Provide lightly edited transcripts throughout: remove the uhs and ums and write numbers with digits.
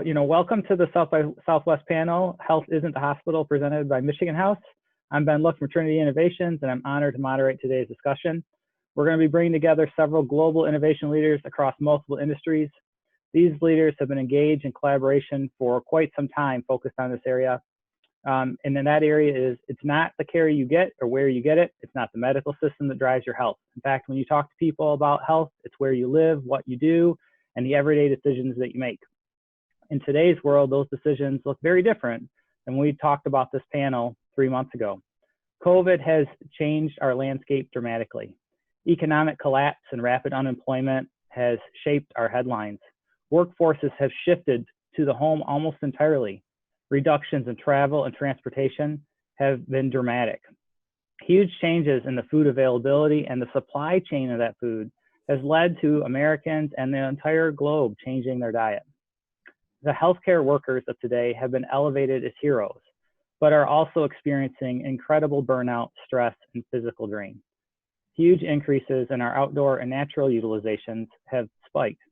welcome to the South by Southwest panel, Health Isn't the Hospital, presented by Michigan House. I'm Ben Look from Trinity Innovations, and I'm honored to moderate today's discussion. We're going to be bringing together several global innovation leaders across multiple industries. These leaders have been engaged in collaboration for quite some time, focused on this area. And in that area is, it's not the care you get or where you get it. It's not the medical system that drives your health. In fact, when you talk to people about health, it's where you live, what you do, and the everyday decisions that you make. In today's world, those decisions look very different than when we talked about this panel 3 months ago. COVID has changed our landscape dramatically. Economic collapse and rapid unemployment has shaped our headlines. Workforces have shifted to the home almost entirely. Reductions in travel and transportation have been dramatic. Huge changes in the food availability and the supply chain of that food has led to Americans and the entire globe changing their diet. The healthcare workers of today have been elevated as heroes, but are also experiencing incredible burnout, stress, and physical drain. Huge increases in our outdoor and natural utilizations have spiked.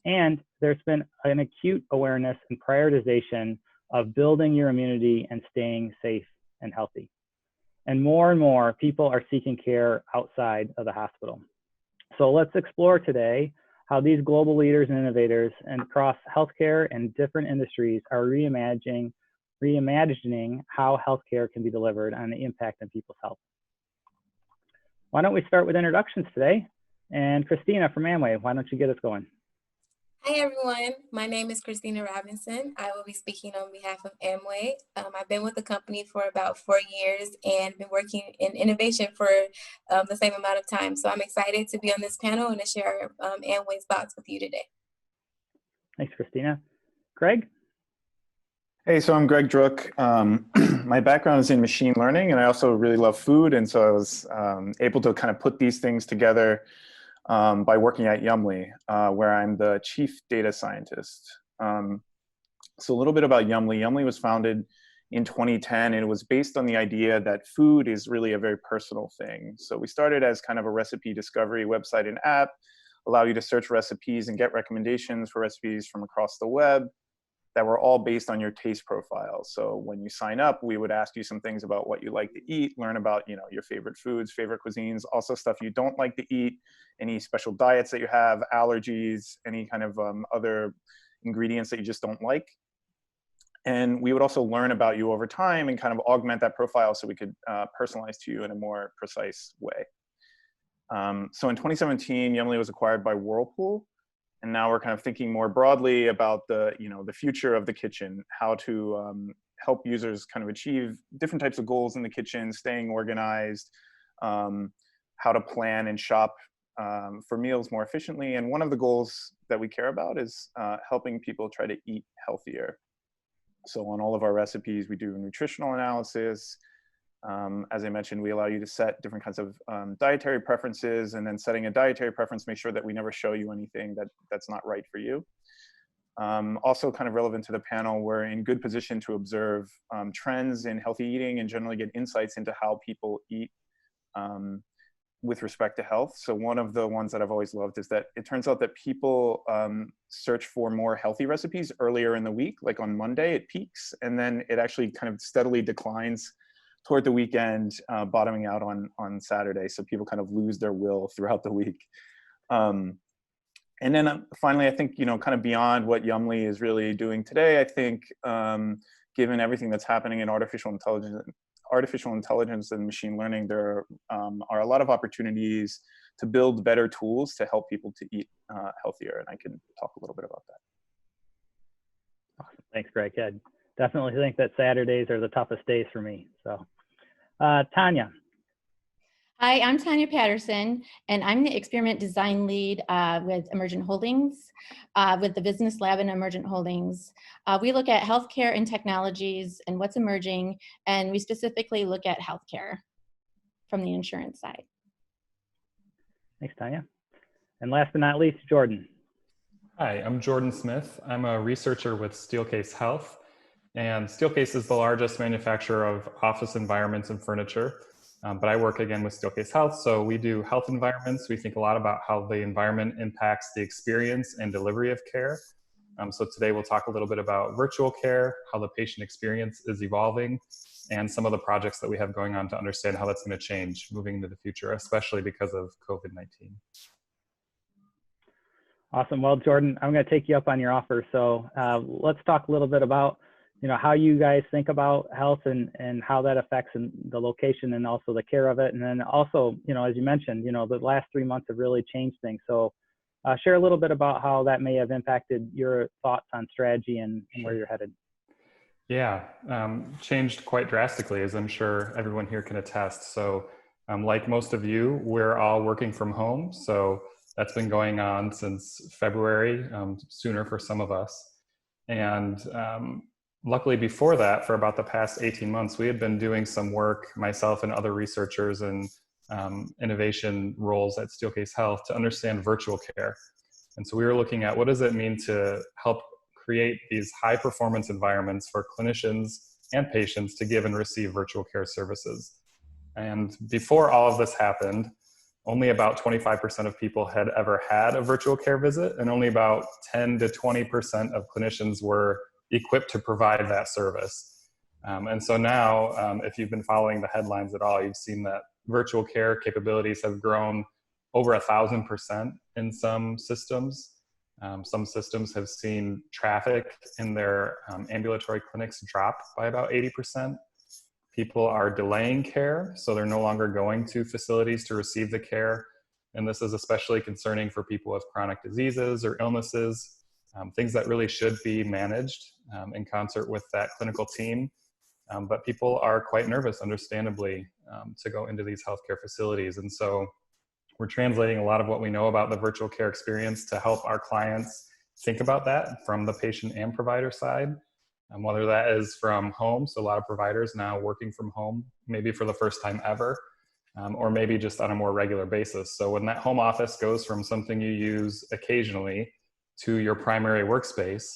And there's been an acute awareness and prioritization of building your immunity and staying safe and healthy. And more people are seeking care outside of the hospital. So let's explore today how these global leaders and innovators and across healthcare and different industries are reimagining how healthcare can be delivered and the impact on people's health. Why don't we start with introductions today? And Christina from Amway, why don't you get us going? Hi everyone, my name is Christina Robinson. I will be speaking on behalf of Amway. I've been with the company for about 4 years and been working in innovation for the same amount of time. So I'm excited to be on this panel and to share Amway's thoughts with you today. Thanks, Christina. Greg? Hey, so I'm Greg Druck. My background is in machine learning, and I also really love food. And so I was able to kind of put these things together by working at Yummly, where I'm the chief data scientist. So a little bit about Yummly. Yummly was founded in 2010, and it was based on the idea that food is really a very personal thing. So we started as kind of a recipe discovery website and app, allow you to search recipes and get recommendations for recipes from across the web that were all based on your taste profile. So when you sign up, we would ask you some things about what you like to eat, learn about your favorite foods, favorite cuisines, also stuff you don't like to eat, any special diets that you have, allergies, any kind of other ingredients that you just don't like. And we would also learn about you over time and kind of augment that profile so we could personalize to you in a more precise way. So in 2017, Yummly was acquired by Whirlpool. And now we're kind of thinking more broadly about the future of the kitchen, how to help users kind of achieve different types of goals in the kitchen, staying organized, how to plan and shop for meals more efficiently. And one of the goals that we care about is helping people try to eat healthier. So on all of our recipes, we do nutritional analysis. As I mentioned, we allow you to set different kinds of dietary preferences, and then setting a dietary preference, make sure that we never show you anything that's not right for you. Also kind of relevant to the panel, we're in good position to observe trends in healthy eating and generally get insights into how people eat with respect to health. So one of the ones that I've always loved is that it turns out that people search for more healthy recipes earlier in the week, like on Monday it peaks, and then it actually kind of steadily declines toward the weekend, bottoming out on Saturday. So people kind of lose their will throughout the week. And then finally, I think, kind of beyond what Yummly is really doing today, I think, given everything that's happening in artificial intelligence and machine learning, there are a lot of opportunities to build better tools to help people to eat healthier. And I can talk a little bit about that. Awesome. Thanks, Greg. I definitely think that Saturdays are the toughest days for me. So, Tonia. Hi, I'm Tonia Patterson, and I'm the experiment design lead with Emergent Holdings, with the business lab in Emergent Holdings. We look at healthcare and technologies and what's emerging, and we specifically look at healthcare from the insurance side. Thanks, Tonia. And last but not least, Jordan. Hi, I'm Jordan Smith. I'm a researcher with Steelcase Health, and Steelcase is the largest manufacturer of office environments and furniture. But I work again with Steelcase Health, so we do health environments. We think a lot about how the environment impacts the experience and delivery of care. So today we'll talk a little bit about virtual care, how the patient experience is evolving, and some of the projects that we have going on to understand how that's going to change moving into the future, especially because of COVID-19. Awesome. Well, Jordan, I'm going to take you up on your offer. So let's talk a little bit about, how you guys think about health and how that affects the location and also the care of it. And then also, as you mentioned, the last 3 months have really changed things. So share a little bit about how that may have impacted your thoughts on strategy and where you're headed. Yeah, changed quite drastically, as I'm sure everyone here can attest. So like most of you, we're all working from home. So that's been going on since February, sooner for some of us. And luckily before that, for about the past 18 months, we had been doing some work, myself and other researchers in innovation roles at Steelcase Health, to understand virtual care. And so we were looking at what does it mean to help create these high performance environments for clinicians and patients to give and receive virtual care services. And before all of this happened, only about 25% of people had ever had a virtual care visit, and only about 10 to 20% of clinicians were equipped to provide that service. And so now, if you've been following the headlines at all, you've seen that virtual care capabilities have grown over 1,000% in some systems. Some systems have seen traffic in their ambulatory clinics drop by about 80%. People are delaying care, so they're no longer going to facilities to receive the care. And this is especially concerning for people with chronic diseases or illnesses, things that really should be managed in concert with that clinical team. But people are quite nervous, understandably, to go into these healthcare facilities. And so we're translating a lot of what we know about the virtual care experience to help our clients think about that from the patient and provider side. Whether that is from home, so a lot of providers now working from home, maybe for the first time ever, or maybe just on a more regular basis. So when that home office goes from something you use occasionally to your primary workspace,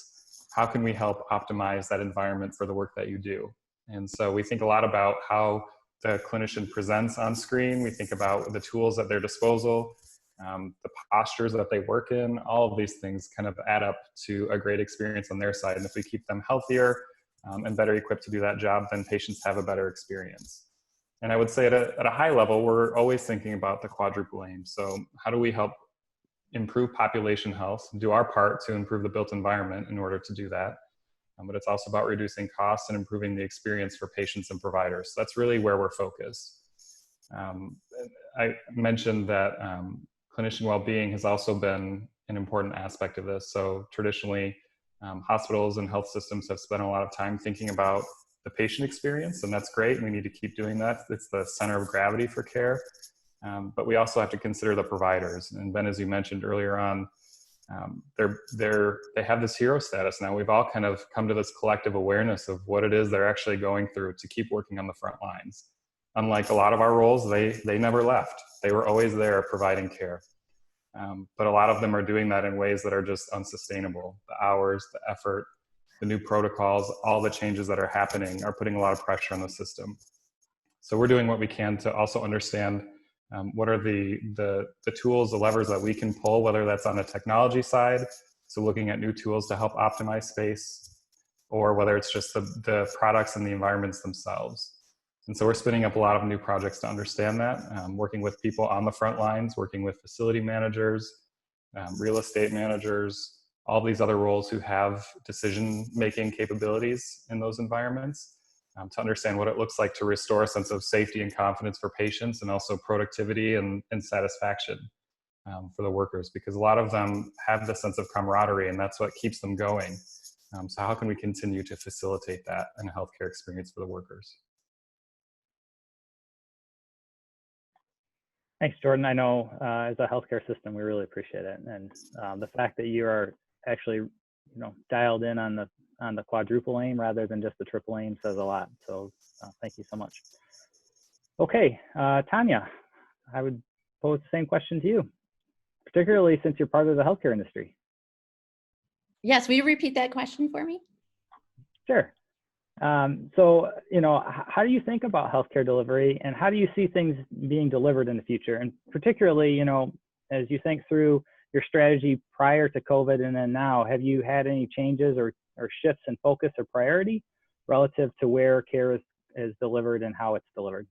how can we help optimize that environment for the work that you do? And so we think a lot about how the clinician presents on screen. We think about the tools at their disposal, the postures that they work in. All of these things kind of add up to a great experience on their side. And if we keep them healthier and better equipped to do that job, then patients have a better experience. And I would say at a high level, we're always thinking about the quadruple aim. So how do we help improve population health, do our part to improve the built environment in order to do that? But it's also about reducing costs and improving the experience for patients and providers. So that's really where we're focused. I mentioned that clinician well-being has also been an important aspect of this. So traditionally, hospitals and health systems have spent a lot of time thinking about the patient experience, and that's great. We need to keep doing that. It's the center of gravity for care. But we also have to consider the providers. And Ben, as you mentioned earlier on, they have this hero status now. We've all kind of come to this collective awareness of what it is they're actually going through to keep working on the front lines. Unlike a lot of our roles, they never left. They were always there providing care. But a lot of them are doing that in ways that are just unsustainable. The hours, the effort, the new protocols, all the changes that are happening are putting a lot of pressure on the system. So we're doing what we can to also understand what are the tools, the levers that we can pull, whether that's on the technology side, so looking at new tools to help optimize space, or whether it's just the products and the environments themselves. And so we're spinning up a lot of new projects to understand that, working with people on the front lines, working with facility managers, real estate managers, all these other roles who have decision-making capabilities in those environments, to understand what it looks like to restore a sense of safety and confidence for patients, and also productivity and satisfaction for the workers, because a lot of them have this sense of camaraderie, and that's what keeps them going. So how can we continue to facilitate that in a healthcare experience for the workers? Thanks, Jordan. I know as a healthcare system, we really appreciate it. And the fact that you are actually, dialed in on the quadruple aim rather than just the triple aim says a lot. So thank you so much. Okay, Tonia, I would pose the same question to you, particularly since you're part of the healthcare industry. Yes, will you repeat that question for me? Sure. So, how do you think about healthcare delivery, and how do you see things being delivered in the future? And particularly, as you think through, your strategy prior to COVID and then now, have you had any changes or shifts in focus or priority relative to where care is delivered and how it's delivered?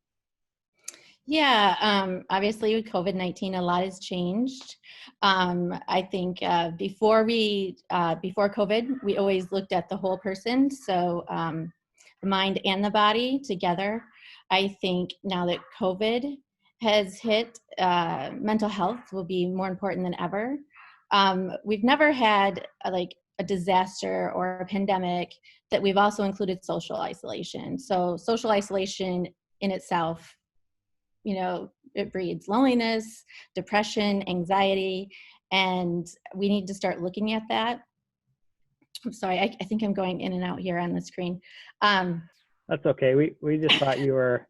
Yeah, obviously with COVID-19, a lot has changed. I think before COVID, we always looked at the whole person, so the mind and the body together. I think now that COVID has hit, mental health will be more important than ever. We've never had a disaster or a pandemic that we've also included social isolation. So social isolation in itself, it breeds loneliness, depression, anxiety, and we need to start looking at that. I'm sorry, I think I'm going in and out here on the screen. That's okay. We just thought you're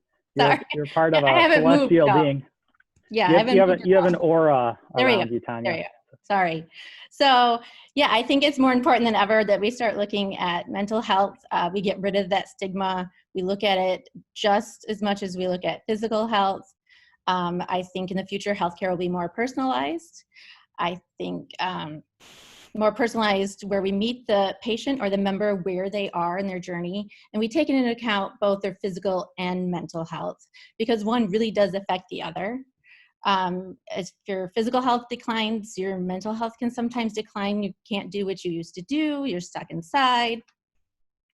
part of a celestial being. Yeah, you have an aura around you, Tonia. There you go. Sorry. So yeah, I think it's more important than ever that we start looking at mental health. We get rid of that stigma. We look at it just as much as we look at physical health. I think in the future, healthcare will be more personalized. I think more personalized where we meet the patient or the member where they are in their journey. And we take into account both their physical and mental health because one really does affect the other. As your physical health declines, your mental health can sometimes decline. You can't do what you used to do. You're stuck inside.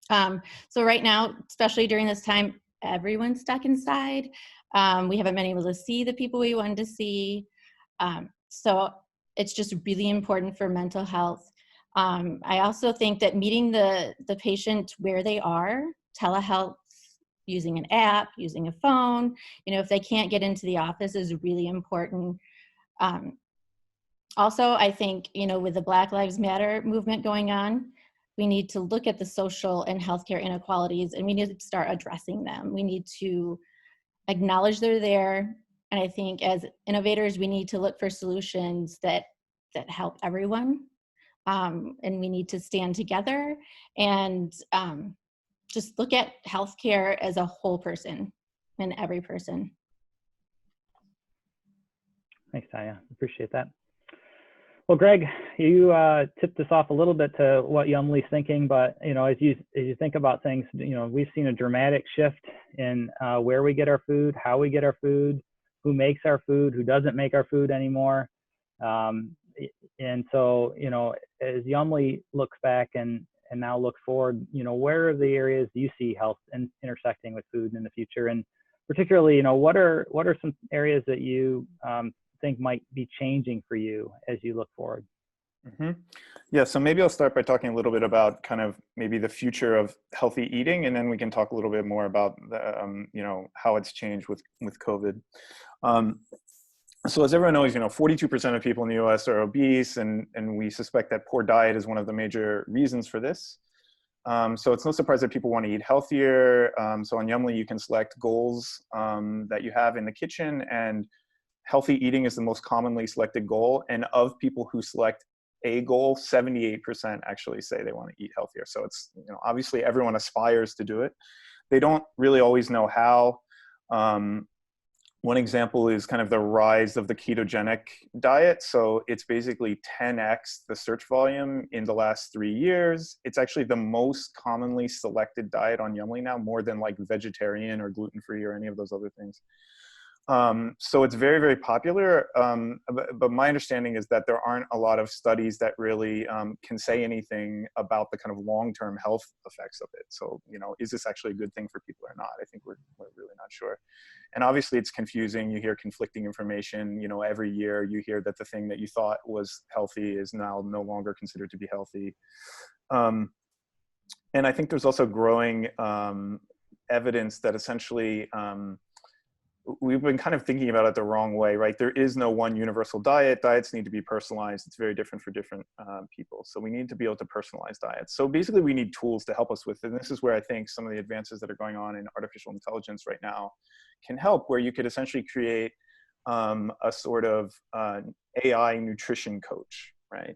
So right now, especially during this time, everyone's stuck inside. We haven't been able to see the people we wanted to see. So it's just really important for mental health. I also think that meeting the patient where they are, telehealth, using an app, using a phone, if they can't get into the office is really important. Also, I think, with the Black Lives Matter movement going on, we need to look at the social and healthcare inequalities and we need to start addressing them. We need to acknowledge they're there. And I think as innovators, we need to look for solutions that help everyone. And we need to stand together and just look at healthcare as a whole person and every person. Thanks, Tonia. Appreciate that. Well, Greg, you tipped us off a little bit to what Yumly's thinking, but as you think about things, we've seen a dramatic shift in where we get our food, how we get our food, who makes our food, who doesn't make our food anymore. And so, as Yumly looks back and now looks forward, where are the areas do you see health intersecting with food in the future? And particularly, what are some areas that you think might be changing for you as you look forward? Mm-hmm. Yeah, so maybe I'll start by talking a little bit about kind of maybe the future of healthy eating, and then we can talk a little bit more about the, how it's changed with COVID. So as everyone knows, 42% of people in the US are obese, and we suspect that poor diet is one of the major reasons for this. So it's no surprise that people want to eat healthier. So on Yumly, you can select goals that you have in the kitchen, and healthy eating is the most commonly selected goal. And of people who select a goal, 78% actually say they want to eat healthier. So it's, obviously everyone aspires to do it. They don't really always know how. One example is kind of the rise of the ketogenic diet. So it's basically 10x the search volume in the last 3 years. It's actually the most commonly selected diet on Yumly now, more than like vegetarian or gluten-free or any of those other things. So it's very, very popular. But my understanding is that there aren't a lot of studies that really can say anything about the kind of long-term health effects of it. So, is this actually a good thing for people or not? I think we're really not sure. And obviously it's confusing. You hear conflicting information, every year you hear that the thing that you thought was healthy is now no longer considered to be healthy. And I think there's also growing evidence that essentially, we've been kind of thinking about it the wrong way, right? There is no one universal diet. Diets need to be personalized. It's very different for different people. So we need to be able to personalize diets. So basically we need tools to help us with it. And this is where I think some of the advances that are going on in artificial intelligence right now can help, where you could essentially create a sort of AI nutrition coach, right?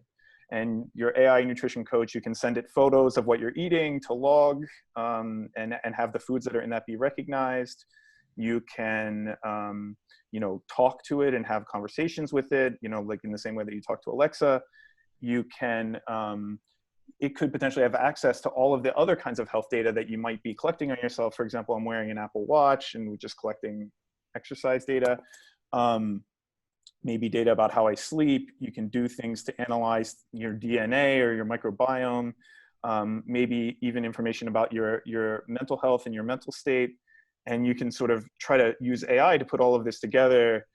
And your AI nutrition coach, you can send it photos of what you're eating to log and have the foods that are in that be recognized. You can, talk to it and have conversations with it, like in the same way that you talk to Alexa. You can, it could potentially have access to all of the other kinds of health data that you might be collecting on yourself. For example, I'm wearing an Apple Watch and we're just collecting exercise data. Maybe data about how I sleep. You can do things to analyze your DNA or your microbiome. Maybe even information about your mental health and your mental state. And you can sort of try to use AI to put all of this together,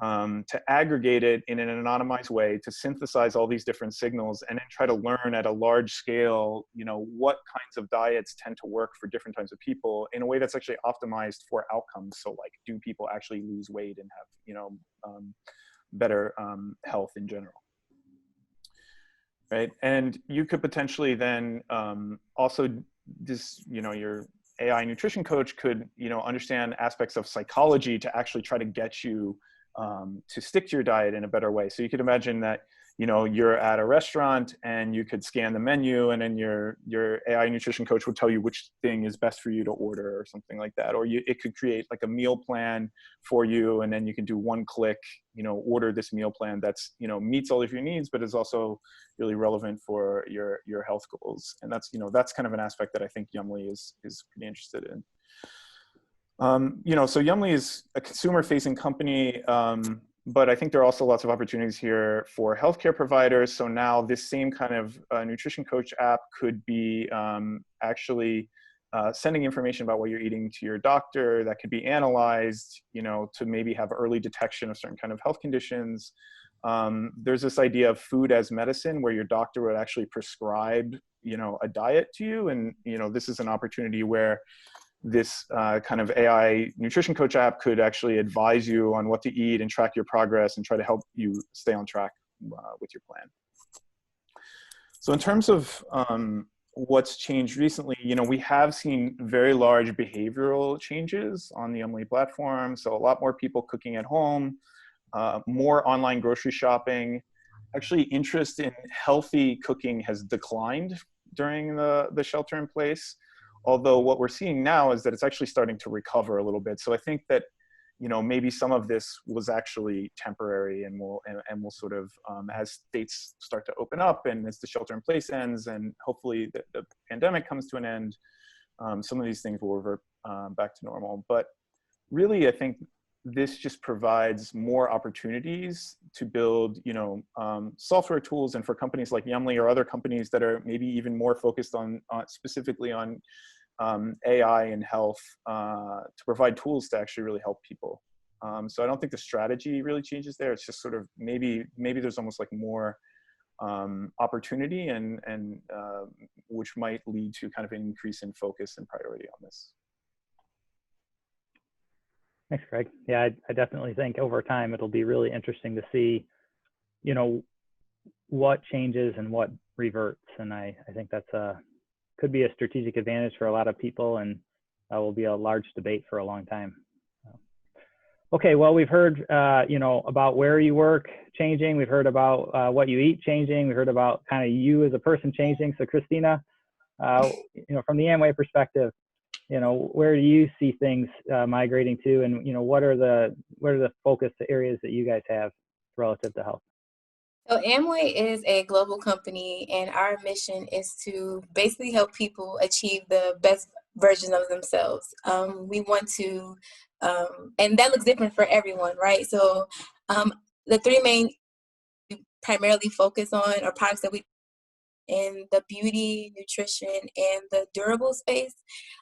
to aggregate it in an anonymized way, to synthesize all these different signals, and then try to learn at a large scale, what kinds of diets tend to work for different types of people in a way that's actually optimized for outcomes. So like, do people actually lose weight and have, better health in general? Right. And you could potentially then also your AI nutrition coach could, understand aspects of psychology to actually try to get you to stick to your diet in a better way. So you could imagine that, you're at a restaurant and you could scan the menu, and then your AI nutrition coach would tell you which thing is best for you to order or something like that. Or it could create like a meal plan for you, and then you can do one click, order this meal plan that's, meets all of your needs, but is also really relevant for your health goals. And that's, that's kind of an aspect that I think Yummly is pretty interested in. So Yummly is a consumer-facing company, but I think there are also lots of opportunities here for healthcare providers. So now this same kind of nutrition coach app could be actually sending information about what you're eating to your doctor that could be analyzed, to maybe have early detection of certain kind of health conditions. There's this idea of food as medicine, where your doctor would actually prescribe, a diet to you. And, this is an opportunity where this kind of AI nutrition coach app could actually advise you on what to eat and track your progress and try to help you stay on track with your plan. So in terms of what's changed recently, we have seen very large behavioral changes on the Amway platform. So a lot more people cooking at home, more online grocery shopping. Actually, interest in healthy cooking has declined during the shelter in place. Although what we're seeing now is that it's actually starting to recover a little bit. So I think that, maybe some of this was actually temporary, and will sort of, as states start to open up and as the shelter in place ends, and hopefully the pandemic comes to an end, some of these things will revert back to normal. But really, I think this just provides more opportunities to build, software tools, and for companies like Yummly or other companies that are maybe even more focused on specifically on AI and health, to provide tools to actually really help people. So I don't think the strategy really changes there. It's just sort of maybe there's almost like more opportunity, and which might lead to kind of an increase in focus and priority on this. Thanks, Greg. Yeah, I definitely think over time it'll be really interesting to see, what changes and what reverts. And I think that's could be a strategic advantage for a lot of people, and will be a large debate for a long time. Okay, well, we've heard, about where you work changing. We've heard about what you eat changing. We heard about kind of you as a person changing. So Christina, from the Amway perspective, where do you see things migrating to, and what are the focus areas that you guys have relative to health? So Amway is a global company, and our mission is to basically help people achieve the best version of themselves. We want to, and that looks different for everyone, right? So the three main we primarily focus on are products that we in the beauty, nutrition, and the durable space.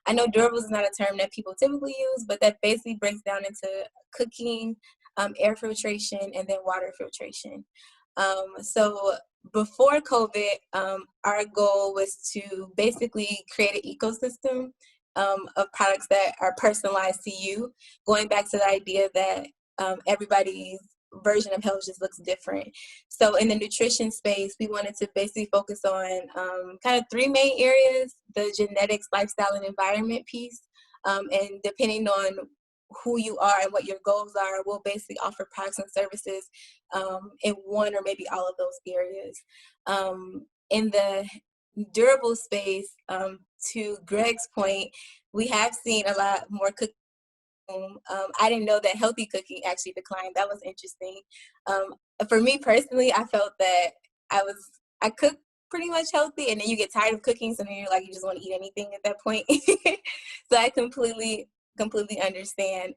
I know durables is not a term that people typically use, but that basically breaks down into cooking, air filtration, and then water filtration. So before COVID, our goal was to basically create an ecosystem of products that are personalized to you, going back to the idea that everybody's version of health just looks different. So in the nutrition space, we wanted to basically focus on kind of three main areas: the genetics, lifestyle, and environment piece. And depending on who you are and what your goals are, we'll basically offer products and services in one or maybe all of those areas. In the durable space, to Greg's point, we have seen a lot more I didn't know that healthy cooking actually declined. That was interesting. For me personally, I felt that I cooked pretty much healthy, and then you get tired of cooking, so then you're like, you just want to eat anything at that point. So I completely understand.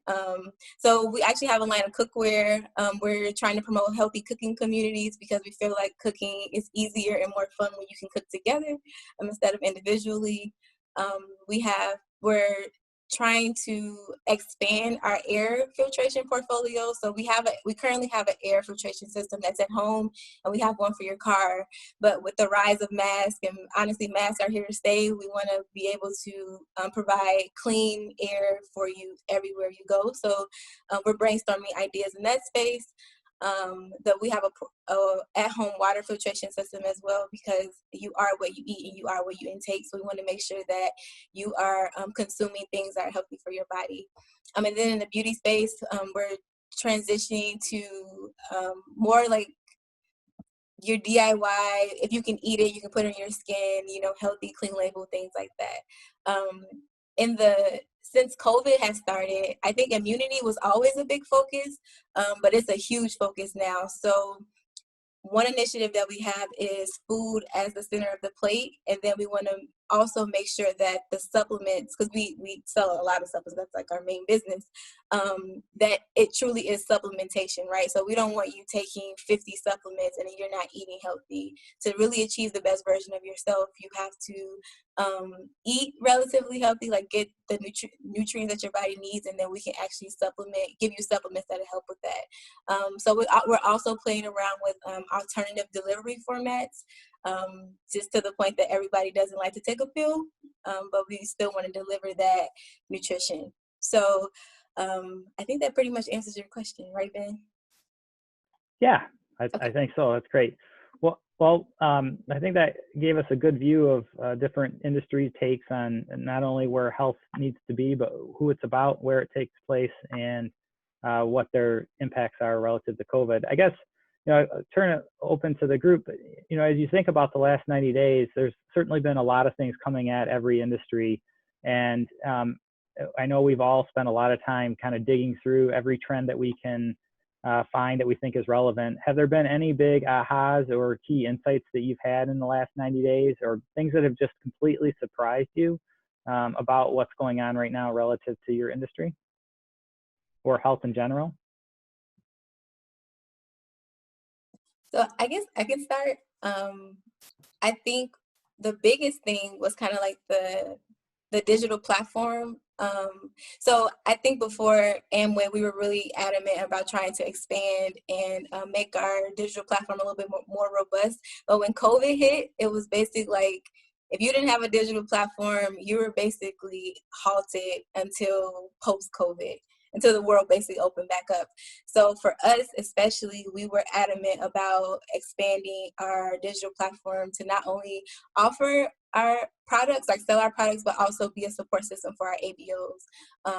So we actually have a line of cookware. We're trying to promote healthy cooking communities because we feel like cooking is easier and more fun when you can cook together instead of individually. We're trying to expand our air filtration portfolio. So we currently have an air filtration system that's at home, and we have one for your car. But with the rise of masks, and honestly, masks are here to stay, we want to be able to provide clean air for you everywhere you go. So we're brainstorming ideas in that space. That we have a at-home water filtration system as well, because you are what you eat and you are what you intake. So we want to make sure that you are consuming things that are healthy for your body. And then in the beauty space, we're transitioning to more like your DIY. If you can eat it, you can put it on your skin, healthy, clean label, things like that. Since COVID has started, I think immunity was always a big focus, but it's a huge focus now. So one initiative that we have is food as the center of the plate. And then we want to also make sure that the supplements, because we sell a lot of supplements, that's like our main business, that it truly is supplementation, right? So we don't want you taking 50 supplements and you're not eating healthy. To really achieve the best version of yourself, you have to eat relatively healthy, like get the nutrients that your body needs, and then we can actually give you supplements that help with that. So we're also playing around with alternative delivery formats, just to the point that everybody doesn't like to take a pill, but we still want to deliver that nutrition. So I think that pretty much answers your question, right, Ben? Yeah, Okay. I think so. That's great. Well, I think that gave us a good view of different industry takes on not only where health needs to be, but who it's about, where it takes place, and what their impacts are relative to COVID. I guess, turn it open to the group. As you think about the last 90 days, there's certainly been a lot of things coming at every industry. And I know we've all spent a lot of time kind of digging through every trend that we can find that we think is relevant. Have there been any big ahas or key insights that you've had in the last 90 days, or things that have just completely surprised you about what's going on right now relative to your industry or health in general? So I guess I can start. I think the biggest thing was kind of like the digital platform. So I think before Amway, we were really adamant about trying to expand and make our digital platform a little bit more robust. But when COVID hit, it was basically like, if you didn't have a digital platform, you were basically halted until post-COVID, until the world basically opened back up. So for us, especially, we were adamant about expanding our digital platform to not only offer our products, like sell our products, but also be a support system for our ABOs.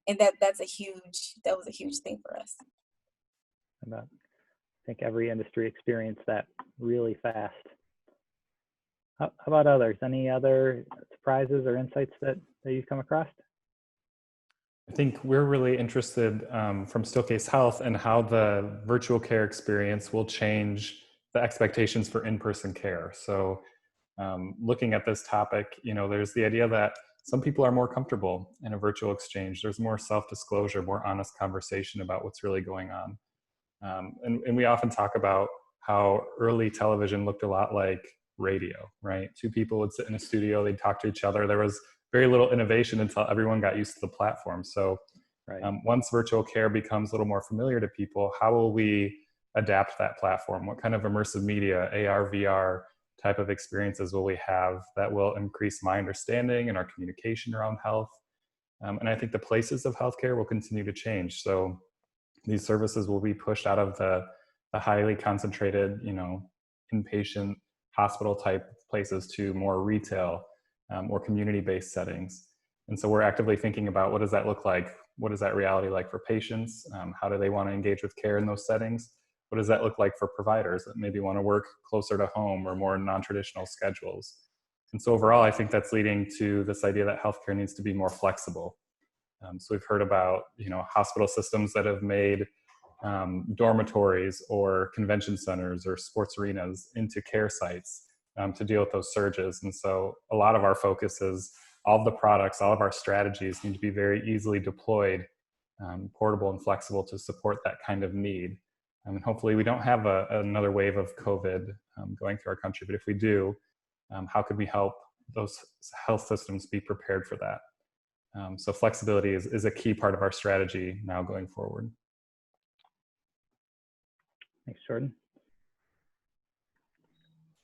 And that was a huge thing for us. I think every industry experienced that really fast. How about others? Any other surprises or insights that you've come across? I think we're really interested from Steelcase Health and how the virtual care experience will change the expectations for in-person care. So looking at this topic, there's the idea that some people are more comfortable in a virtual exchange. There's more self-disclosure, more honest conversation about what's really going on. And we often talk about how early television looked a lot like radio, right? Two people would sit in a studio, they'd talk to each other. There was very little innovation until everyone got used to the platform. So right. Once virtual care becomes a little more familiar to people, how will we adapt that platform? What kind of immersive media, AR, VR type of experiences will we have that will increase my understanding and our communication around health? And I think the places of healthcare will continue to change. So these services will be pushed out of the highly concentrated, inpatient hospital type places to more retail or community-based settings. And so we're actively thinking about, what does that look like? What is that reality like for patients? How do they want to engage with care in those settings? What does that look like for providers that maybe want to work closer to home or more non-traditional schedules? And so overall, I think that's leading to this idea that healthcare needs to be more flexible. So we've heard about, hospital systems that have made dormitories or convention centers or sports arenas into care sites to deal with those surges. And so a lot of our focus is all of the products, all of our strategies need to be very easily deployed, portable and flexible to support that kind of need. And hopefully we don't have another wave of COVID going through our country, but if we do, how could we help those health systems be prepared for that? So flexibility is a key part of our strategy now going forward. Thanks, Jordan.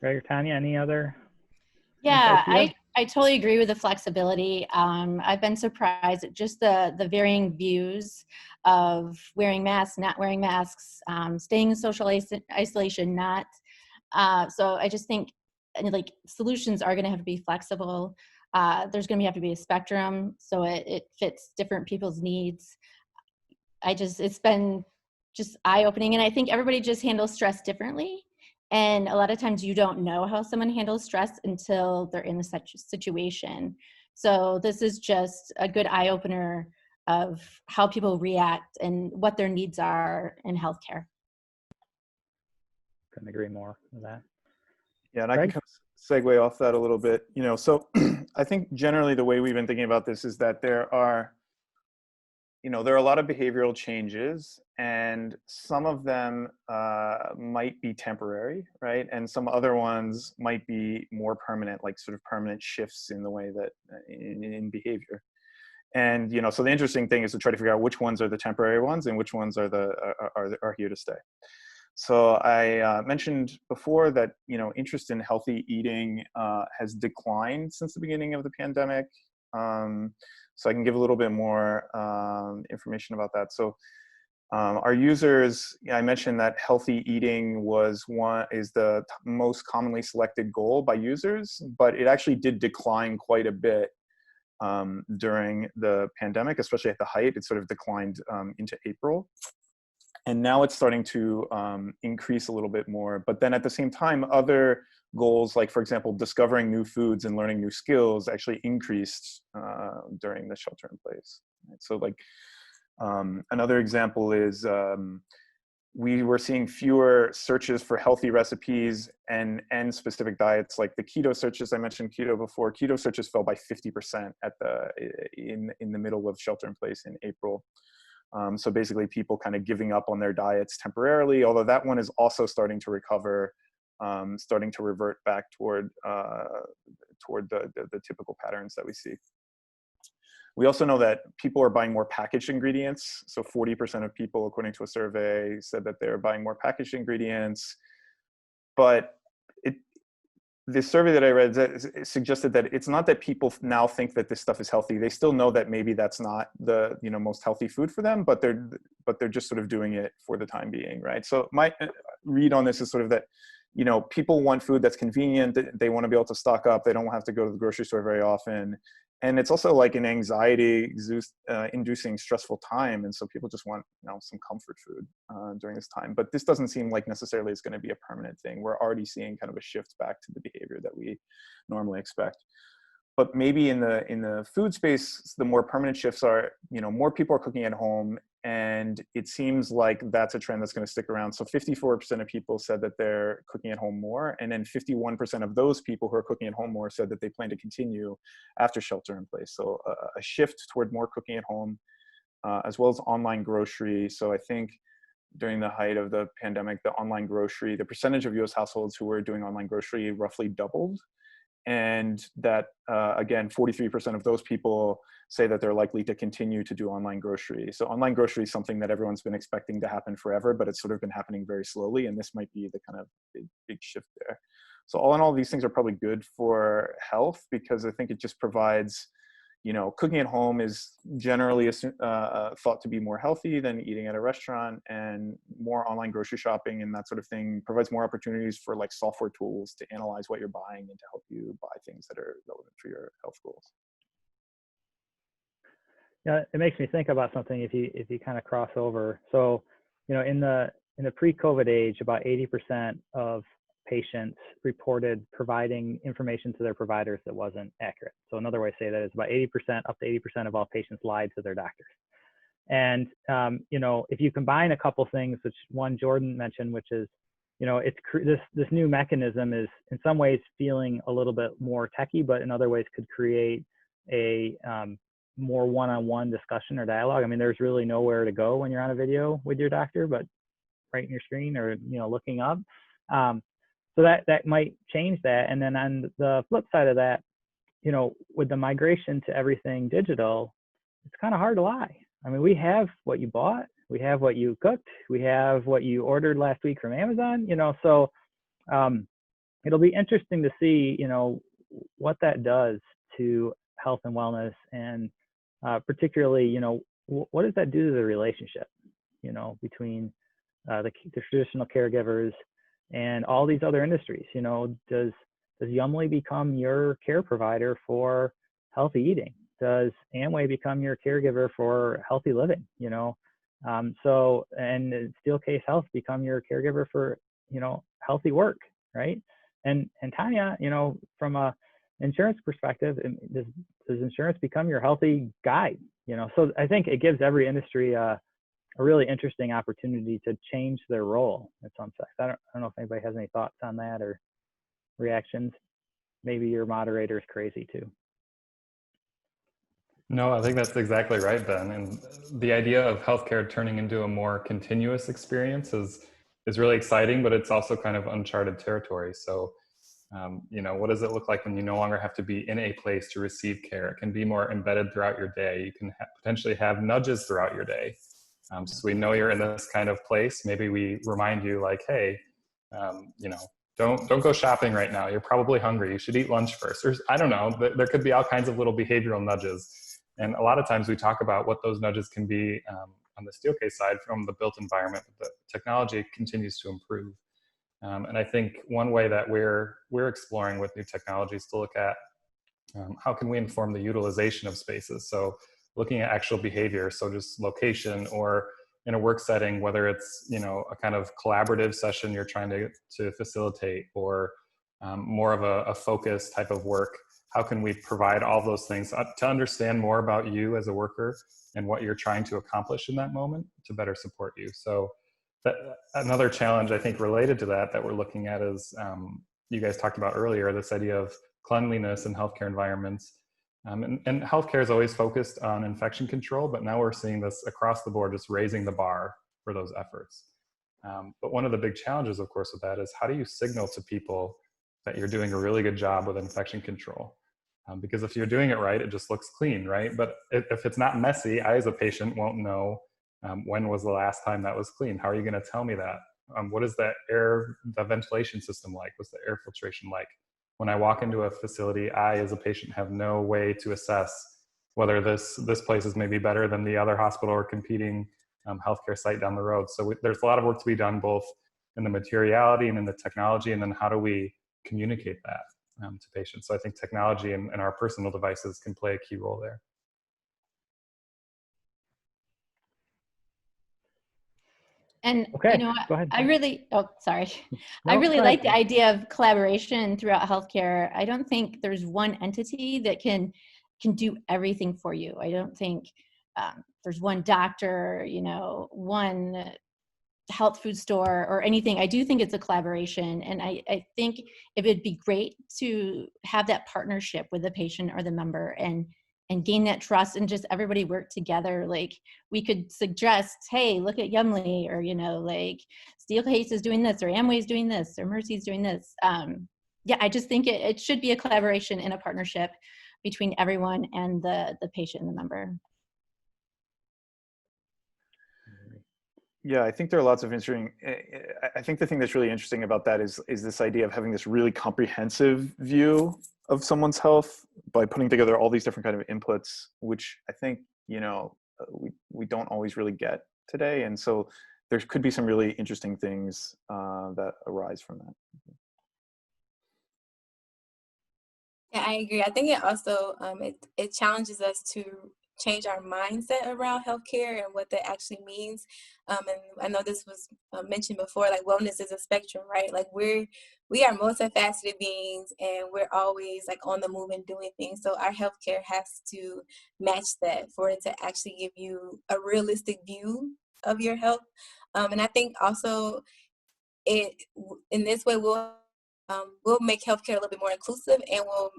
Greg or Tonia, any other? Yeah, I totally agree with the flexibility. I've been surprised at just the varying views of wearing masks, not wearing masks, staying in social isolation, not. So I just think like solutions are going to have to be flexible. There's going to have to be a spectrum so it fits different people's needs. It's been just eye-opening, and I think everybody just handles stress differently. And a lot of times you don't know how someone handles stress until they're in such a situation. So this is just a good eye-opener of how people react and what their needs are in healthcare. Couldn't agree more with that. Yeah, and I can kind of segue off that a little bit. So I think generally the way we've been thinking about this is that there are a lot of behavioral changes, and some of them might be temporary, right? And some other ones might be more permanent, like sort of permanent shifts in the way that in behavior. And so the interesting thing is to try to figure out which ones are the temporary ones and which ones are here to stay. So I mentioned before that interest in healthy eating has declined since the beginning of the pandemic. So I can give a little bit more information about that. So our users, I mentioned that healthy eating is the most commonly selected goal by users, but it actually did decline quite a bit during the pandemic, especially at the height. It sort of declined into April. And now it's starting to increase a little bit more. But then at the same time, other goals, like, for example, discovering new foods and learning new skills actually increased during the shelter in place. So like another example is we were seeing fewer searches for healthy recipes and specific diets, like the keto searches. I mentioned keto before. Keto searches fell by 50% in the middle of shelter in place in April. So basically people kind of giving up on their diets temporarily, although that one is also starting to recover, starting to revert back toward the typical patterns that we see. We also know that people are buying more packaged ingredients. So 40% of people, according to a survey, said that they're buying more packaged ingredients. But the survey that I read suggested that it's not that people now think that this stuff is healthy. They still know that maybe that's not the most healthy food for them, but they're just sort of doing it for the time being, right? So my read on this is sort of that people want food that's convenient. They want to be able to stock up. They don't have to go to the grocery store very often. And it's also like an anxiety-inducing stressful time. And so people just want some comfort food during this time. But this doesn't seem like necessarily it's going to be a permanent thing. We're already seeing kind of a shift back to the behavior that we normally expect. But maybe in the food space, the more permanent shifts are, more people are cooking at home. And it seems like that's a trend that's going to stick around. So 54% of people said that they're cooking at home more. And then 51% of those people who are cooking at home more said that they plan to continue after shelter in place. So a shift toward more cooking at home, as well as online grocery. So I think during the height of the pandemic, the percentage of US households who were doing online grocery roughly doubled. And that, again, 43% of those people say that they're likely to continue to do online grocery. So online grocery is something that everyone's been expecting to happen forever, but it's sort of been happening very slowly. And this might be the kind of big shift there. So all in all, these things are probably good for health, because I think it just provides, cooking at home is generally thought to be more healthy than eating at a restaurant, and more online grocery shopping and that sort of thing provides more opportunities for like software tools to analyze what you're buying and to help you buy things that are relevant for your health goals. Yeah, it makes me think about something if you kind of cross over. So, in the pre-COVID age, about 80% of patients reported providing information to their providers that wasn't accurate. So another way to say that is about 80%, up to 80% of all patients lied to their doctors. And, you know, if you combine a couple things, which one Jordan mentioned, which is, you know, it's this new mechanism is in some ways feeling a little bit more techy, but in other ways could create a more one-on-one discussion or dialogue. I mean, there's really nowhere to go when you're on a video with your doctor, but right in your screen or, you know, looking up. So that might change that. And then on the flip side of that, you know, with the migration to everything digital, it's kind of hard to lie. I mean, we have what you bought, we have what you cooked, we have what you ordered last week from Amazon, you know, so it'll be interesting to see, you know, what that does to health and wellness, and particularly, you know, what does that do to the relationship, you know, between the traditional caregivers and all these other industries. You know, does Yumly become your care provider for healthy eating? Does Amway become your caregiver for healthy living? You know, so, and Steelcase Health become your caregiver for, you know, healthy work, right? And Tonia, you know, from a insurance perspective, does insurance become your healthy guide? You know, so I think it gives every industry a really interesting opportunity to change their role in some sense. I don't know if anybody has any thoughts on that or reactions. Maybe your moderator is crazy too. No, I think that's exactly right, Ben. And the idea of healthcare turning into a more continuous experience is really exciting, but it's also kind of uncharted territory. So, you know, what does it look like when you no longer have to be in a place to receive care? It can be more embedded throughout your day. You can potentially have nudges throughout your day. So we know you're in this kind of place. Maybe we remind you like, hey, you know, don't go shopping right now. You're probably hungry. You should eat lunch first. Or I don't know, there could be all kinds of little behavioral nudges. And a lot of times we talk about what those nudges can be on the Steelcase side from the built environment, but the technology continues to improve. And I think one way that we're exploring with new technologies to look at how can we inform the utilization of spaces. So looking at actual behavior, so just location, or in a work setting, whether it's, you know, a kind of collaborative session you're trying to facilitate, or more of a focus type of work. How can we provide all those things to understand more about you as a worker and what you're trying to accomplish in that moment to better support you? So another challenge I think related to that we're looking at is, you guys talked about earlier, this idea of cleanliness in healthcare environments. And healthcare is always focused on infection control, but now we're seeing this across the board, just raising the bar for those efforts. But one of the big challenges, of course, with that is how do you signal to people that you're doing a really good job with infection control? Because if you're doing it right, it just looks clean, right? But if it's not messy, I as a patient won't know when was the last time that was clean. How are you going to tell me that? What is the ventilation system like? What's the air filtration like? When I walk into a facility, I as a patient have no way to assess whether this place is maybe better than the other hospital or competing healthcare site down the road. So there's a lot of work to be done both in the materiality and in the technology, and then how do we communicate that to patients. So I think technology and our personal devices can play a key role there. And okay, you know, go ahead. I really, oh, sorry. No, I really go like ahead. the idea of collaboration throughout healthcare. I don't think there's one entity that can do everything for you. I don't think there's one doctor, you know, one health food store or anything. I do think it's a collaboration. And I think it would be great to have that partnership with the patient or the member and gain that trust and just everybody work together. Like we could suggest, hey, look at Yumly, or, you know, like Steelcase is doing this, or Amway is doing this, or Mercy's doing this. Yeah, I just think it should be a collaboration and a partnership between everyone and the patient and the member. Yeah, I think there are lots of interesting, I think the thing that's really interesting about that is this idea of having this really comprehensive view of someone's health by putting together all these different kind of inputs, which I think, you know, we don't always really get today. And so there could be some really interesting things that arise from that. Yeah, I agree. I think it also it challenges us to change our mindset around healthcare and what that actually means. And I know this was mentioned before, like wellness is a spectrum, right? Like we are multifaceted beings, and we're always like on the move and doing things. So our healthcare has to match that for it to actually give you a realistic view of your health. And I think also in this way we'll make healthcare a little bit more inclusive, and we'll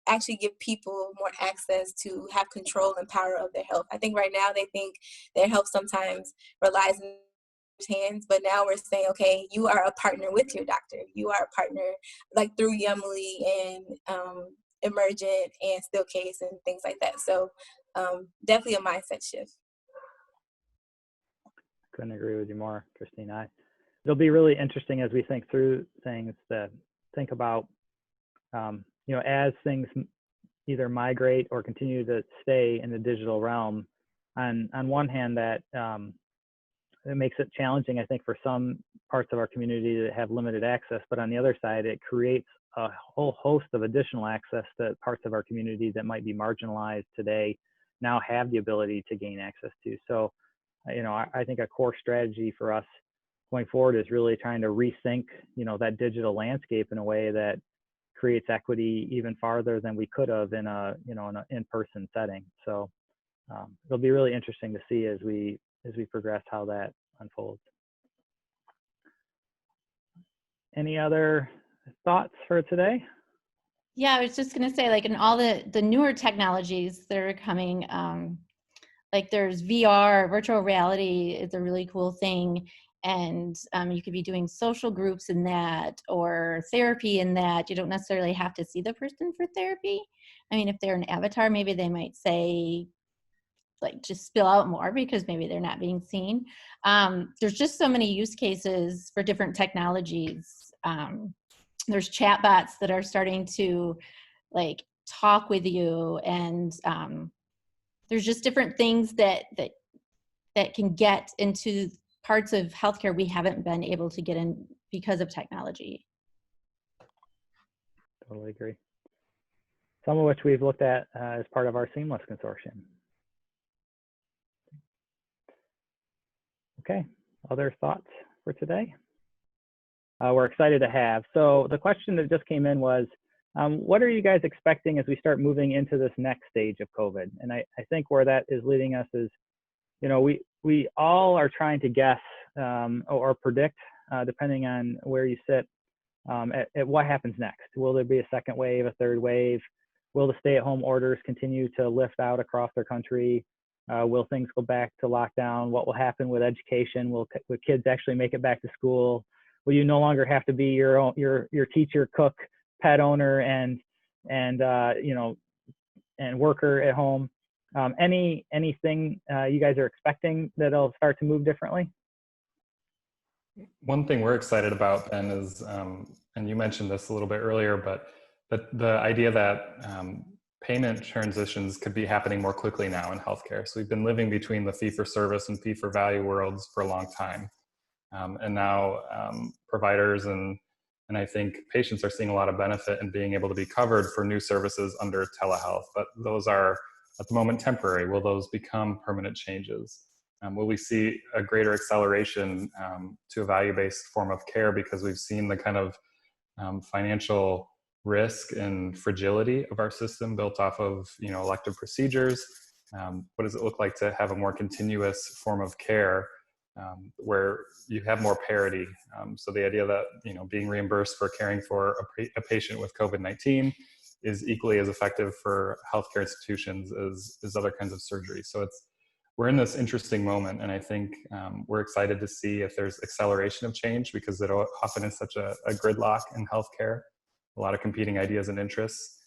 actually give people more access to have control and power of their health. I think right now they think their health sometimes relies in hands, but now we're saying, okay, you are a partner with your doctor. You are a partner, like through Untitled and Emergent and Steelcase and things like that. So definitely a mindset shift. Couldn't agree with you more, Christina. It'll be really interesting as we think through things to think about, you know, as things either migrate or continue to stay in the digital realm. On one hand, that it makes it challenging, I think, for some parts of our community that have limited access, but on the other side, it creates a whole host of additional access that parts of our community that might be marginalized today now have the ability to gain access to. So, you know, I think a core strategy for us going forward is really trying to rethink, you know, that digital landscape in a way that creates equity even farther than we could have in a, you know, in an in-person setting. So it'll be really interesting to see as we progress how that unfolds. Any other thoughts for today? Yeah, I was just going to say, like, in all the newer technologies that are coming, like there's VR, virtual reality is a really cool thing. And you could be doing social groups in that, or therapy in that. You don't necessarily have to see the person for therapy. I mean, if they're an avatar, maybe they might say, like, just spill out more because maybe they're not being seen. There's just so many use cases for different technologies. There's chatbots that are starting to like talk with you, and there's just different things that can get into parts of healthcare we haven't been able to get in because of technology. Totally agree. Some of which we've looked at as part of our Seamless Consortium. Okay, other thoughts for today? We're excited to have. So the question that just came in was, what are you guys expecting as we start moving into this next stage of COVID? And I think where that is leading us is, you know, we all are trying to guess or predict, depending on where you sit, at what happens next. Will there be a second wave, a third wave? Will the stay-at-home orders continue to lift out across our country? Will things go back to lockdown? What will happen with education? Will kids actually make it back to school? Will you no longer have to be your teacher, cook, pet owner, and you know, and worker at home? Anything you guys are expecting that'll start to move differently? One thing we're excited about, Ben, is, and you mentioned this a little bit earlier, but the idea that payment transitions could be happening more quickly now in healthcare. So we've been living between the fee-for-service and fee-for-value worlds for a long time. And now providers and I think patients are seeing a lot of benefit in being able to be covered for new services under telehealth, but those are at the moment temporary. Will those become permanent changes? Will we see a greater acceleration to a value-based form of care because we've seen the kind of financial risk and fragility of our system built off of, you know, elective procedures? What does it look like to have a more continuous form of care where you have more parity? So the idea that, you know, being reimbursed for caring for a patient with COVID-19 is equally as effective for healthcare institutions as other kinds of surgery. So we're in this interesting moment, and I think we're excited to see if there's acceleration of change, because it often is such a gridlock in healthcare, a lot of competing ideas and interests.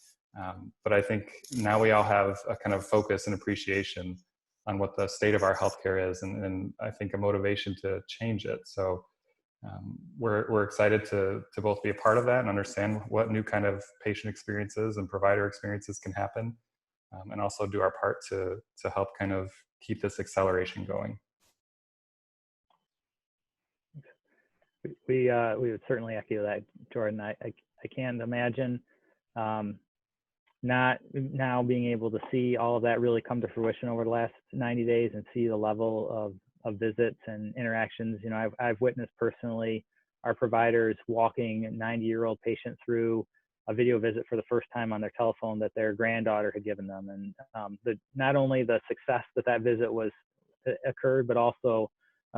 But I think now we all have a kind of focus and appreciation on what the state of our healthcare is, and I think a motivation to change it. So we're excited to both be a part of that and understand what new kind of patient experiences and provider experiences can happen, and also do our part to help kind of keep this acceleration going. We would certainly echo that, Jordan. I can't imagine not now being able to see all of that really come to fruition over the last 90 days and see the level of visits and interactions. You know, I've witnessed personally our providers walking a 90-year-old patient through a video visit for the first time on their telephone that their granddaughter had given them. And not only the success that visit occurred, but also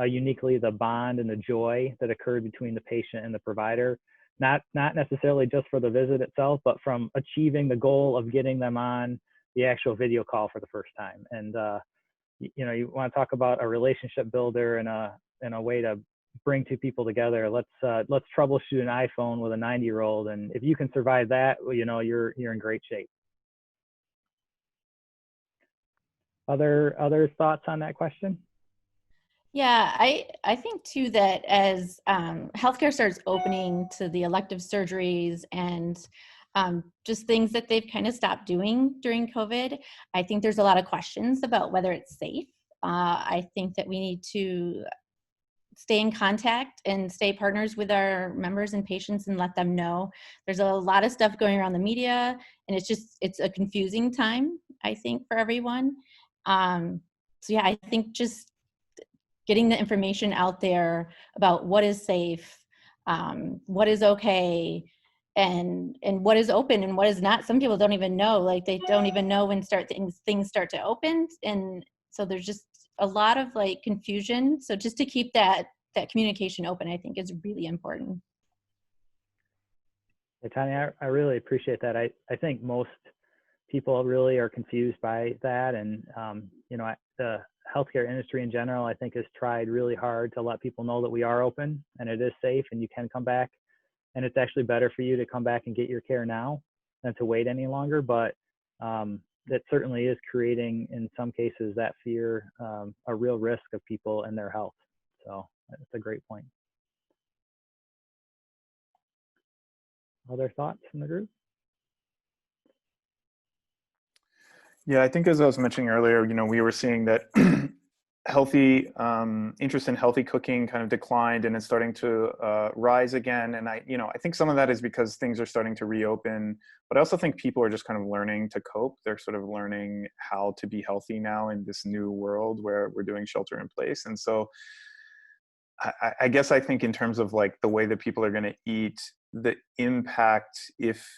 uniquely the bond and the joy that occurred between the patient and the provider. Not necessarily just for the visit itself, but from achieving the goal of getting them on the actual video call for the first time. And you know, you want to talk about a relationship builder and a way to bring two people together. Let's troubleshoot an iPhone with a 90-year-old, and if you can survive that, you know, you're in great shape. Other thoughts on that question? Yeah, I think too that as healthcare starts opening to the elective surgeries and just things that they've kind of stopped doing during COVID, I think there's a lot of questions about whether it's safe. I think that we need to stay in contact and stay partners with our members and patients and let them know. There's a lot of stuff going around the media, and it's a confusing time, I think, for everyone. So yeah, I think just getting the information out there about what is safe, what is okay, and what is open and what is not. Some people don't even know, like they don't even know when things start to open. And so there's just a lot of like confusion. So just to keep that communication open, I think is really important. Hey, Tonia, I really appreciate that. I think most people really are confused by that. And, you know, the healthcare industry in general, I think, has tried really hard to let people know that we are open and it is safe and you can come back. And it's actually better for you to come back and get your care now than to wait any longer. But that certainly is creating, in some cases, that fear, a real risk of people and their health. So that's a great point. Other thoughts from the group? Yeah, I think as I was mentioning earlier, you know, we were seeing that healthy interest in healthy cooking kind of declined and it's starting to rise again. And I think some of that is because things are starting to reopen, but I also think people are just kind of learning to cope. They're sort of learning how to be healthy now in this new world where we're doing shelter in place. And so I guess I think in terms of like the way that people are going to eat, the impact if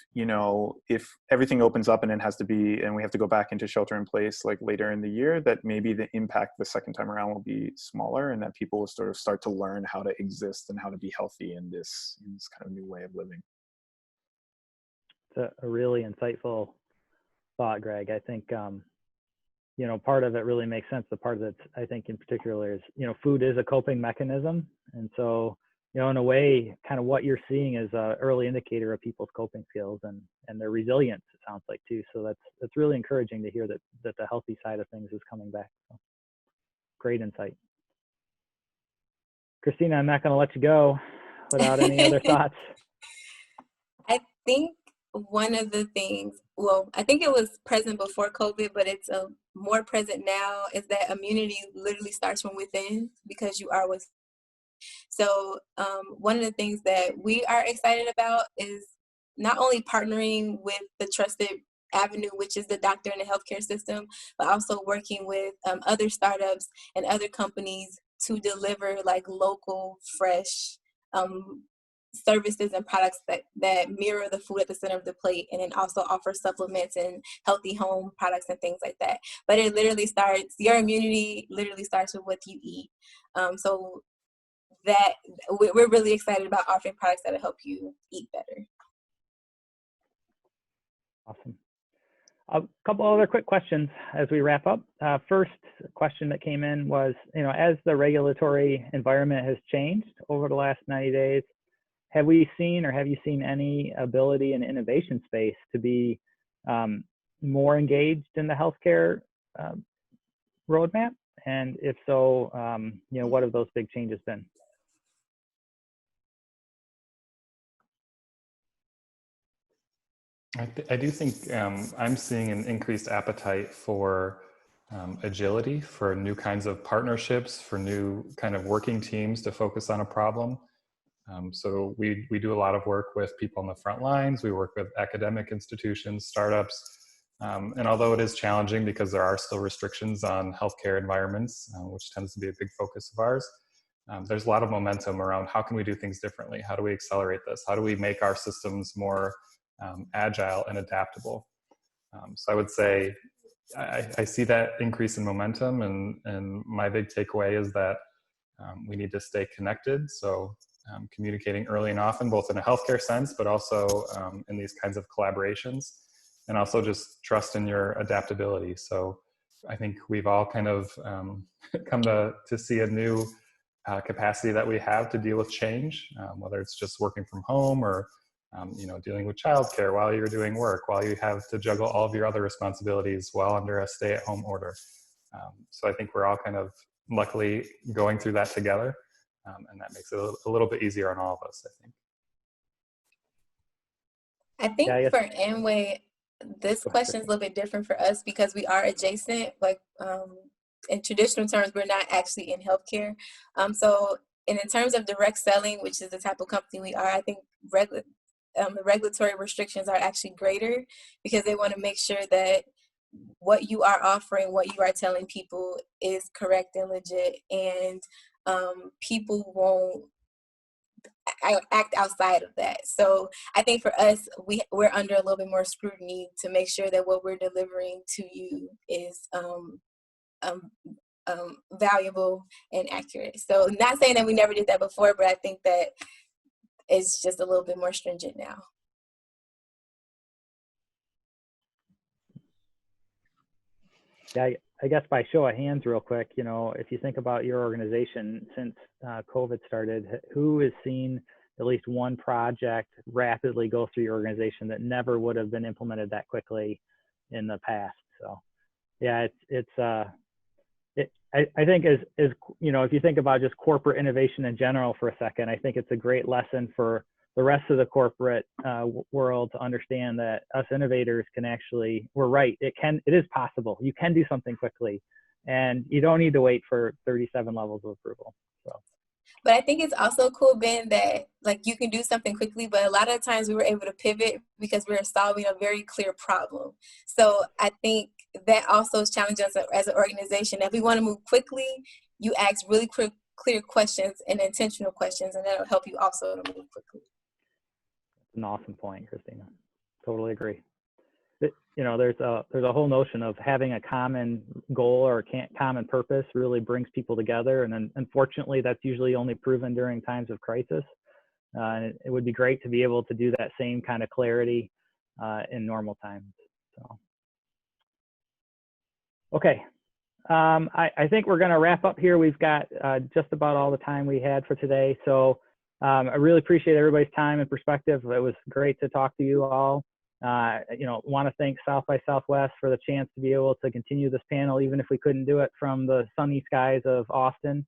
everything opens up and it has to be, and we have to go back into shelter in place like later in the year, that maybe the impact the second time around will be smaller and that people will sort of start to learn how to exist and how to be healthy in this kind of new way of living. It's a really insightful thought, Greg. I think, you know, part of it really makes sense. The part that I think in particular is, you know, food is a coping mechanism. And so, you know, in a way, kind of what you're seeing is an early indicator of people's coping skills and their resilience, it sounds like too. So that's really encouraging to hear that the healthy side of things is coming back. So, great insight. Christina, I'm not going to let you go without any other thoughts. I think one of the things, well, I think it was present before COVID, but it's more present now, is that immunity literally starts from within because you are with. So one of the things that we are excited about is not only partnering with the trusted avenue, which is the doctor and the healthcare system, but also working with other startups and other companies to deliver like local, fresh services and products that mirror the food at the center of the plate, and then also offer supplements and healthy home products and things like that. But it literally starts, your immunity literally starts with what you eat. So that we're really excited about offering products that will help you eat better. Awesome. A couple other quick questions as we wrap up. First question that came in was, you know, as the regulatory environment has changed over the last 90 days, have you seen any ability in the innovation space to be more engaged in the healthcare roadmap? And if so, you know, what have those big changes been? I do think I'm seeing an increased appetite for agility, for new kinds of partnerships, for new kind of working teams to focus on a problem. So we do a lot of work with people on the front lines. We work with academic institutions, startups, and although it is challenging because there are still restrictions on healthcare environments, which tends to be a big focus of ours, there's a lot of momentum around how can we do things differently? How do we accelerate this? How do we make our systems more agile and adaptable? So I would say I see that increase in momentum, and my big takeaway is that we need to stay connected. So communicating early and often, both in a healthcare sense, but also in these kinds of collaborations, and also just trust in your adaptability. So I think we've all kind of come to see a new capacity that we have to deal with change, whether it's just working from home or dealing with childcare while you're doing work, while you have to juggle all of your other responsibilities while under a stay-at-home order. So I think we're all kind of luckily going through that together, and that makes it a little bit easier on all of us, I think. I think for Amway, this question is a little bit different for us because we are adjacent. Like in traditional terms, we're not actually in healthcare. So in terms of direct selling, which is the type of company we are, I think the regulatory restrictions are actually greater because they want to make sure that what you are offering, what you are telling people is correct and legit, and people won't act outside of that. So I think for us, we're under a little bit more scrutiny to make sure that what we're delivering to you is valuable and accurate. So not saying that we never did that before, but I think that it's just a little bit more stringent now. Yeah, I guess by show of hands real quick, if you think about your organization since COVID started, who has seen at least one project rapidly go through your organization that never would have been implemented that quickly in the past? So yeah, I think as if you think about just corporate innovation in general for a second, I think it's a great lesson for the rest of the corporate world to understand that us innovators can actually, we're right, it is possible. You can do something quickly, and you don't need to wait for 37 levels of approval. So. But I think it's also cool, Ben, that like you can do something quickly, but a lot of times we were able to pivot because we were solving a very clear problem. So I think that also challenges us as an organization. If we want to move quickly, you ask really clear questions and intentional questions, and that'll help you also to move quickly. An awesome point, Christina. Totally agree. There's a whole notion of having a common goal or a common purpose really brings people together, and then unfortunately that's usually only proven during times of crisis. And it would be great to be able to do that same kind of clarity in normal times. So, okay, I think we're going to wrap up here. We've got just about all the time we had for today. So I really appreciate everybody's time and perspective. It was great to talk to you all. Want to thank South by Southwest for the chance to be able to continue this panel, even if we couldn't do it from the sunny skies of Austin.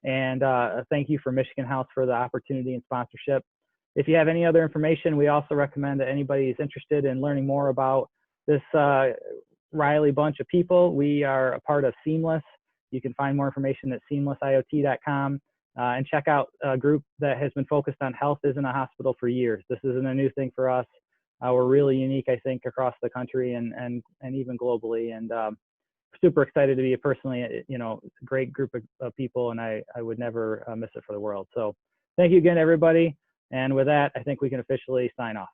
And thank you for Michigan House for the opportunity and sponsorship. If you have any other information, we also recommend that anybody is interested in learning more about this Riley bunch of people. We are a part of Seamless. You can find more information at seamlessiot.com. And check out a group that has been focused on health isn't a hospital for years. This isn't a new thing for us. We're really unique, I think, across the country and even globally. And super excited to be personally, a great group of people, and I would never miss it for the world. So thank you again, everybody. And with that, I think we can officially sign off.